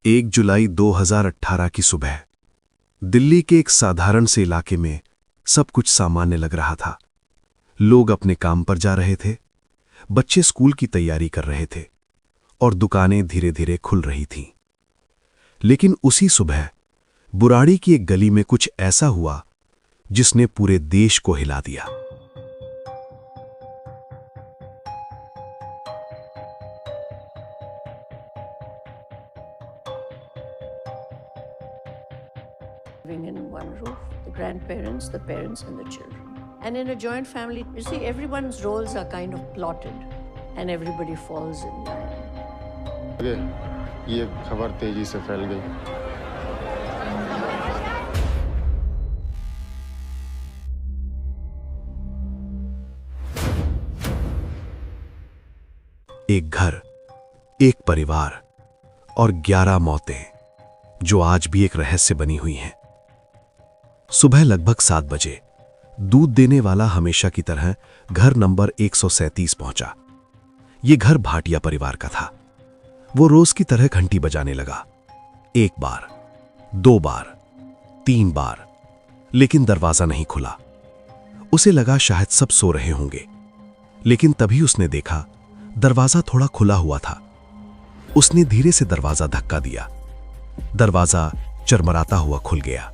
1 जुलाई 2018 की सुबह दिल्ली के एक साधारण से इलाके में सब कुछ सामान्य लग रहा था। लोग अपने काम पर जा रहे थे, बच्चे स्कूल की तैयारी कर रहे थे और दुकानें धीरे धीरे खुल रही थीं। लेकिन उसी सुबह बुराड़ी की एक गली में कुछ ऐसा हुआ जिसने पूरे देश को हिला दिया। Living in one roof, the grandparents, the parents and the children. And in a joint family, you see, everyone's roles are kind of plotted and everybody falls in line. ये खबर तेजी से फैल गई। एक घर, एक परिवार और 11 मौतें जो आज भी एक रहस्य बनी हुई हैं। सुबह लगभग 7 बजे दूध देने वाला हमेशा की तरह घर नंबर 137 पहुंचा। यह घर भाटिया परिवार का था। वो रोज की तरह घंटी बजाने लगा। 1 बार, 2 बार, 3 बार, लेकिन दरवाजा नहीं खुला। उसे लगा शायद सब सो रहे होंगे, लेकिन तभी उसने देखा दरवाजा थोड़ा खुला हुआ था। उसने धीरे से दरवाजा धक्का दिया। दरवाजा चरमराता हुआ खुल गया।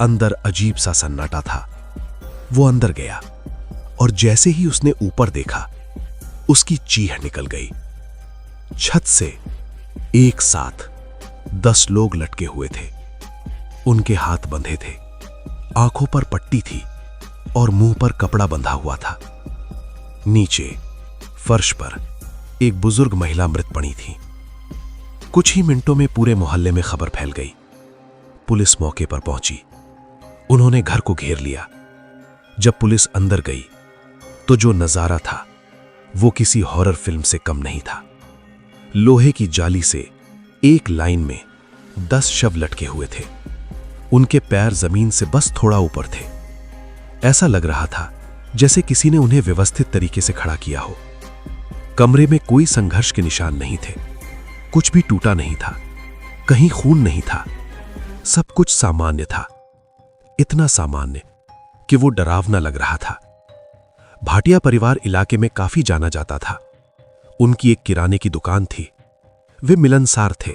अंदर अजीब सा सन्नाटा था। वो अंदर गया और जैसे ही उसने ऊपर देखा, उसकी चीख निकल गई। छत से एक साथ 10 लोग लटके हुए थे। उनके हाथ बंधे थे, आंखों पर पट्टी थी और मुंह पर कपड़ा बंधा हुआ था। नीचे फर्श पर एक बुजुर्ग महिला मृत पड़ी थी। कुछ ही मिनटों में पूरे मोहल्ले में खबर फैल गई। पुलिस मौके पर पहुंची। उन्होंने घर को घेर लिया। जब पुलिस अंदर गई तो जो नजारा था वो किसी हॉरर फिल्म से कम नहीं था। लोहे की जाली से एक लाइन में 10 शव लटके हुए थे। उनके पैर जमीन से बस थोड़ा ऊपर थे। ऐसा लग रहा था जैसे किसी ने उन्हें व्यवस्थित तरीके से खड़ा किया हो। कमरे में कोई संघर्ष के निशान नहीं थे। कुछ भी टूटा नहीं था, कहीं खून नहीं था। सब कुछ सामान्य था, इतना सामान्य कि वो डरावना लग रहा था। भाटिया परिवार इलाके में काफी जाना जाता था। उनकी एक किराने की दुकान थी। वे मिलनसार थे,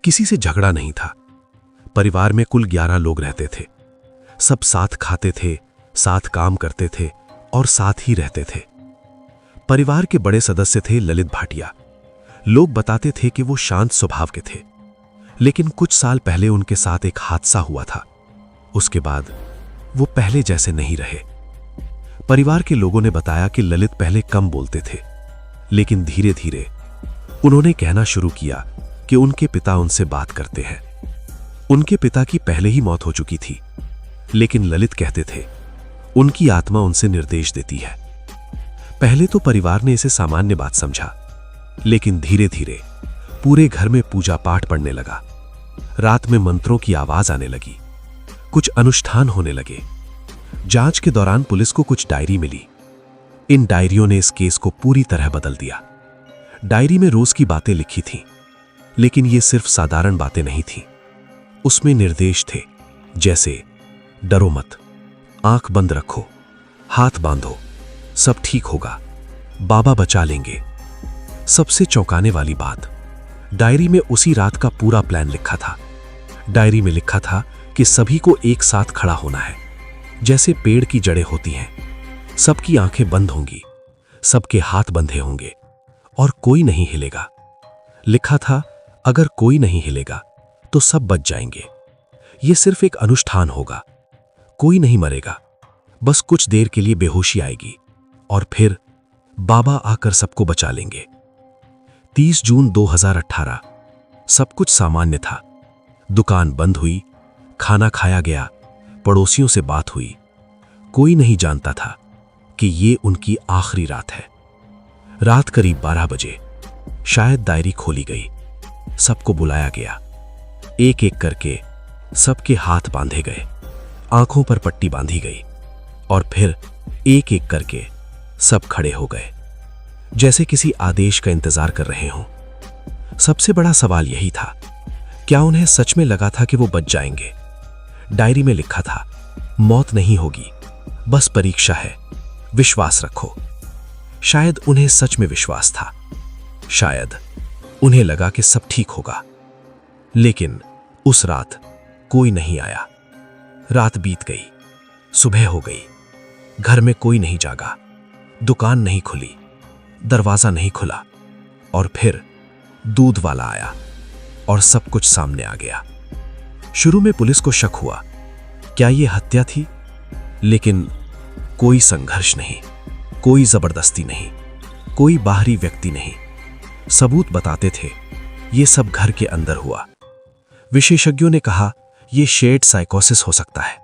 किसी से झगड़ा नहीं था। परिवार में कुल 11 लोग रहते थे। सब साथ खाते थे, साथ काम करते थे और साथ ही रहते थे। परिवार के बड़े सदस्य थे ललित भाटिया। लोग बताते थे कि वो शांत स्वभाव के थे, लेकिन कुछ साल पहले उनके साथ एक हादसा हुआ था। उसके बाद वो पहले जैसे नहीं रहे। परिवार के लोगों ने बताया कि ललित पहले कम बोलते थे, लेकिन धीरे धीरे उन्होंने कहना शुरू किया कि उनके पिता उनसे बात करते हैं। उनके पिता की पहले ही मौत हो चुकी थी, लेकिन ललित कहते थे उनकी आत्मा उनसे निर्देश देती है। पहले तो परिवार ने इसे सामान्य बात समझा, लेकिन धीरे धीरे पूरे घर में पूजा पाठ पड़ने लगा। रात में मंत्रों की आवाज आने लगी। कुछ अनुष्ठान होने लगे। जांच के दौरान पुलिस को कुछ डायरी मिली। इन डायरियों ने इस केस को पूरी तरह बदल दिया। डायरी में रोज की बातें लिखी थीं, लेकिन ये सिर्फ साधारण बातें नहीं थीं। उसमें निर्देश थे, जैसे डरो मत, आंख बंद रखो, हाथ बांधो, सब ठीक होगा, बाबा बचा लेंगे। सबसे चौंकाने वाली बात, डायरी में उसी रात का पूरा प्लान लिखा था। डायरी में लिखा था कि सभी को एक साथ खड़ा होना है, जैसे पेड़ की जड़ें होती हैं। सबकी आंखें बंद होंगी, सबके हाथ बंधे होंगे और कोई नहीं हिलेगा। लिखा था अगर कोई नहीं हिलेगा तो सब बच जाएंगे। यह सिर्फ एक अनुष्ठान होगा, कोई नहीं मरेगा, बस कुछ देर के लिए बेहोशी आएगी और फिर बाबा आकर सबको बचा लेंगे। 30 जून 2018 सब कुछ सामान्य था। दुकान बंद हुई, खाना खाया गया, पड़ोसियों से बात हुई। कोई नहीं जानता था कि ये उनकी आखिरी रात है। रात करीब 12 बजे शायद डायरी खोली गई। सबको बुलाया गया। एक एक करके सबके हाथ बांधे गए, आंखों पर पट्टी बांधी गई और फिर एक एक करके सब खड़े हो गए, जैसे किसी आदेश का इंतजार कर रहे हों। सबसे बड़ा सवाल यही था क्या उन्हें सच में लगा था कि वो बच जाएंगे? डायरी में लिखा था, मौत नहीं होगी, बस परीक्षा है, विश्वास रखो। शायद उन्हें सच में विश्वास था। शायद उन्हें लगा कि सब ठीक होगा। लेकिन उस रात कोई नहीं आया। रात बीत गई, सुबह हो गई। घर में कोई नहीं जागा, दुकान नहीं खुली, दरवाजा नहीं खुला। और फिर दूध वाला आया और सब कुछ सामने आ गया। शुरू में पुलिस को शक हुआ, क्या ये हत्या थी? लेकिन कोई संघर्ष नहीं, कोई जबरदस्ती नहीं, कोई बाहरी व्यक्ति नहीं। सबूत बताते थे ये सब घर के अंदर हुआ। विशेषज्ञों ने कहा यह शेयर्ड साइकोसिस हो सकता है,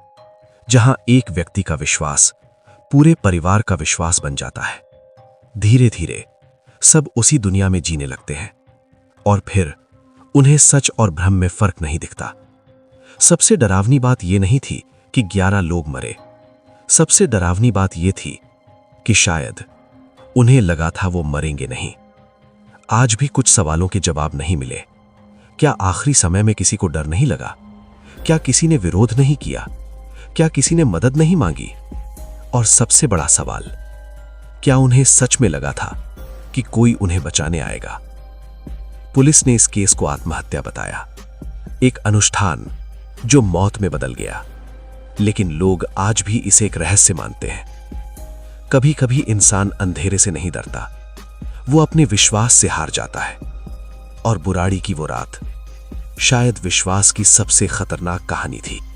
जहां एक व्यक्ति का विश्वास पूरे परिवार का विश्वास बन जाता है। धीरे धीरे सब उसी दुनिया में जीने लगते हैं और फिर उन्हें सच और भ्रम में फर्क नहीं दिखता। सबसे डरावनी बात यह नहीं थी कि 11 लोग मरे। सबसे डरावनी बात यह थी कि शायद उन्हें लगा था वो मरेंगे नहीं। आज भी कुछ सवालों के जवाब नहीं मिले। क्या आखिरी समय में किसी को डर नहीं लगा? क्या किसी ने विरोध नहीं किया? क्या किसी ने मदद नहीं मांगी? और सबसे बड़ा सवाल, क्या उन्हें सच में लगा था कि कोई उन्हें बचाने आएगा? पुलिस ने इस केस को आत्महत्या बताया, एक अनुष्ठान जो मौत में बदल गया। लेकिन लोग आज भी इसे एक रहस्य मानते हैं। कभी कभी इंसान अंधेरे से नहीं डरता, वो अपने विश्वास से हार जाता है। और बुराड़ी की वो रात शायद विश्वास की सबसे खतरनाक कहानी थी।